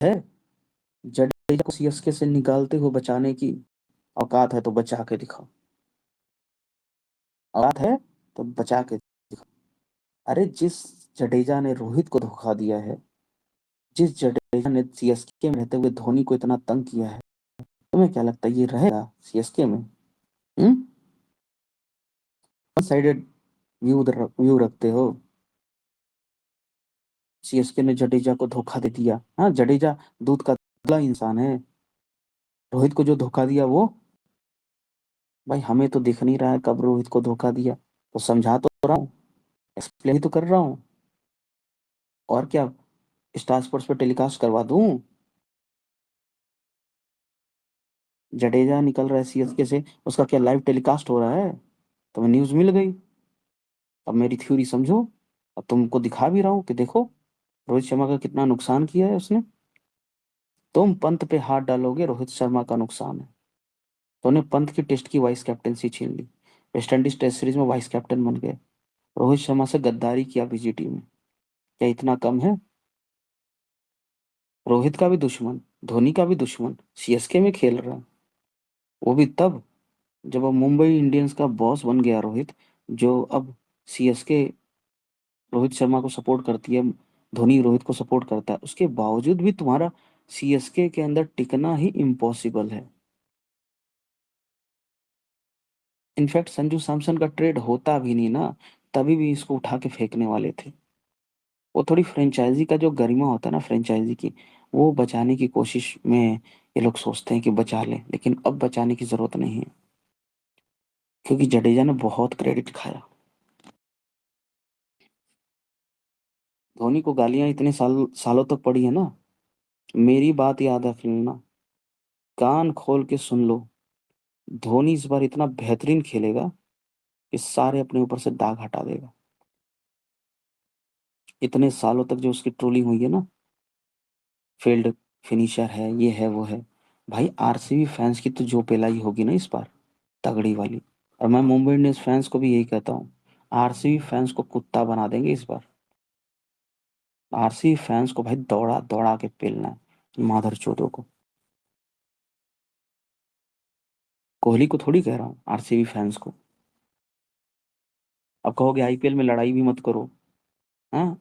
है जडेजा को सीएसके से निकालते हुए बचाने की? औकात है तो बचा के दिखाओ। औकात है तो बचा के दिखाओ। अरे जिस जडेजा ने रोहित को धोखा दिया है, जिस जडेजा ने सीएसके में रहते हुए धोनी को इतना तंग किया है, तुम्हें क्या लगता है ये रहेगा सीएसके में? वन साइडेड व्यू रखते हो। सीएसके ने जडेजा को धोखा दे दिया। हाँ, जडेजा दूध का धुला इंसान है। रोहित को जो धोखा दिया वो, भाई हमें तो दिख नहीं रहा है कब रोहित को धोखा दिया। तो समझा तो रहा हूँ, एक्सप्लेन तो कर रहा हूँ। और क्या, स्टार स्पोर्ट्स पे टेलीकास्ट करवा दूं? जडेजा निकल रहा है सीएसके से, उसका क्या लाइव टेलीकास्ट हो रहा है? तुम्हें न्यूज मिल गई। अब मेरी थ्योरी समझो। अब तुमको दिखा भी रहा हूँ कि देखो रोहित शर्मा का कितना नुकसान किया है उसने। तुम पंत पे हाथ डालोगे, रोहित शर्मा का नुकसान है। तो उन्हें पंत की टेस्ट की वाइस कैप्टनसी छीन ली, वेस्ट इंडीज टेस्ट सीरीज में वाइस कैप्टन बन गए। रोहित शर्मा से गद्दारी किया बीजीटी में। क्या इतना कम है? रोहित का भी दुश्मन, धोनी का भी दुश्मन सीएसके में खेल रहा है। वो भी तब जब अब मुंबई इंडियंस का बॉस बन गया रोहित, जो अब सीएसके रोहित शर्मा को सपोर्ट करती है, धोनी रोहित को सपोर्ट करता है, उसके बावजूद भी तुम्हारा सीएसके के अंदर टिकना ही इम्पॉसिबल है। इनफैक्ट संजू सैमसन का ट्रेड होता भी नहीं ना, तभी भी इसको उठा के फेंकने वाले थे। वो थोड़ी फ्रेंचाइजी का जो गरिमा होता है ना फ्रेंचाइजी की, वो बचाने की कोशिश में ये लोग सोचते हैं कि बचा लें, लेकिन अब बचाने की जरूरत नहीं है, क्योंकि जडेजा ने बहुत क्रेडिट खाया। धोनी को गालियां इतने सालों तक पड़ी है ना। मेरी बात याद रख लेना, कान खोल के सुन लो। धोनी इस बार इतना बेहतरीन खेलेगा कि सारे अपने ऊपर से दाग हटा देगा। इतने सालों तक जो उसकी ट्रोलिंग हुई है ना, फील्ड फिनिशर है, ये है वो है, भाई आरसीबी फैंस की तो जो पिलाई होगी ना इस बार, तगड़ी वाली। और मैं मुंबई इंडियंस फैंस को भी यही कहता हूँ, आरसीबी फैंस को कुत्ता बना देंगे इस बार। आरसीबी फैंस को भाई दौड़ा दौड़ा के पेलना है, माधर चोदों को। कोहली को थोड़ी कह रहा हूँ, आरसीबी फैंस को। अब कहोगे आईपीएल में लड़ाई भी मत करो, हाँ,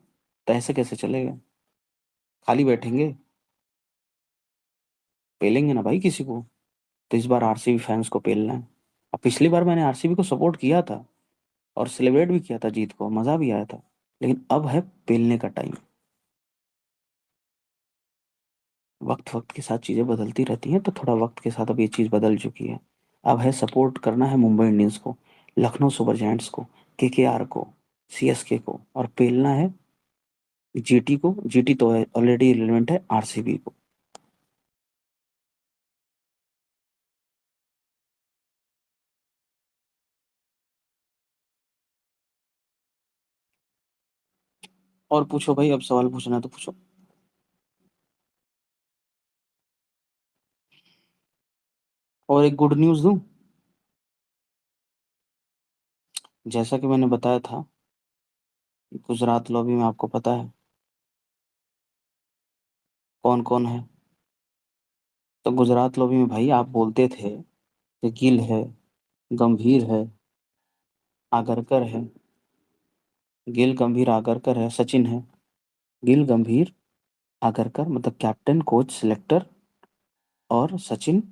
तो ऐसे कैसे चलेगा? खाली बैठेंगे? पेलेंगे ना भाई किसी को। तो इस बार आरसीबी फैंस को पेलना है। अब पिछली बार मैंने आरसीबी को सपोर्ट किया था और सेलिब्रेट भी किया था जीत को, मजा भी आया था, लेकिन अब है पेलने का टाइम। वक्त वक्त के साथ चीजें बदलती रहती हैं, तो थोड़ा वक्त के साथ अब ये चीज बदल चुकी है। अब है सपोर्ट करना है मुंबई इंडियंस को, लखनऊ सुपर जायंट्स को, केकेआर को, सीएसके को, और पेलना है जीटी को। जीटी तो ऑलरेडी रिलेवेंट है, आरसीबी को। और पूछो भाई, अब सवाल पूछना है तो पूछो। और एक गुड न्यूज दूं। जैसा कि मैंने बताया था, गुजरात लॉबी में आपको पता है कौन कौन है। तो गुजरात लॉबी में भाई आप बोलते थे कि गिल है, गंभीर है, आगरकर है। गिल, गंभीर, आगरकर है, सचिन है। गिल, गंभीर, आगरकर मतलब कैप्टन, कोच, सिलेक्टर, और सचिन